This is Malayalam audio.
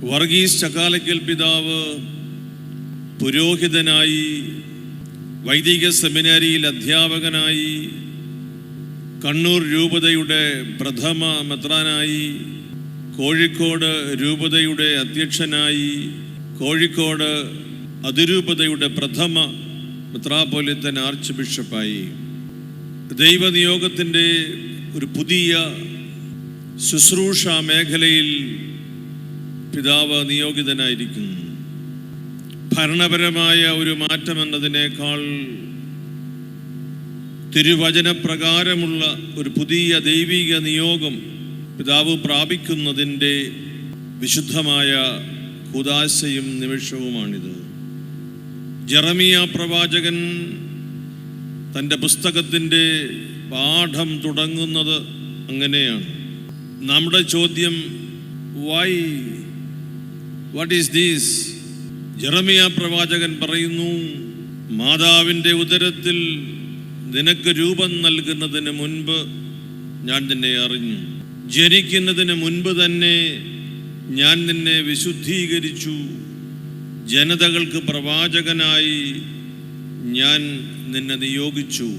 വർഗീസ് ചക്കാലക്കൽ പിതാവ് പുരോഹിതനായി, വൈദിക സെമിനാരിയിൽ അധ്യാപകനായി, കണ്ണൂർ രൂപതയുടെ പ്രഥമ മെത്രാനായി, കോഴിക്കോട് രൂപതയുടെ അധ്യക്ഷനായി, കോഴിക്കോട് അതിരൂപതയുടെ പ്രഥമ മെത്രാപ്പൊലീത്തൻ ആർച്ച് ബിഷപ്പായി. ദൈവനിയോഗത്തിൻ്റെ ഒരു പുതിയ ശുശ്രൂഷ മേഖലയിൽ പിതാവ് നിയോഗിതനായിരിക്കുന്നു. ഭരണപരമായ ഒരു മാറ്റമെന്നതിനേക്കാൾ തിരുവചനപ്രകാരമുള്ള ഒരു പുതിയ ദൈവിക നിയോഗം പിതാവ് പ്രാപിക്കുന്നതിൻ്റെ വിശുദ്ധമായ കൂദാശയും നിമിഷവുമാണിത്. ജെറമിയ പ്രവാചകൻ തൻ്റെ പുസ്തകത്തിൻ്റെ പാഠം തുടങ്ങുന്നത് അങ്ങനെയാണ്. നമ്മുടെ ചോദ്യം why, what is these? Jeremiah പ്രവാചകൻ പറയുന്നു, മാതാവിൻ്റെ ഉദരത്തിൽ നിനക്ക് രൂപം നൽകുന്നതിന് മുൻപ് ഞാൻ നിന്നെ അറിഞ്ഞു, ജനിക്കുന്നതിന് മുൻപ് തന്നെ ഞാൻ നിന്നെ വിശുദ്ധീകരിച്ചു, ജനതകൾക്ക് പ്രവാചകനായി ഞാൻ നിന്നെ നിയോഗിച്ചു.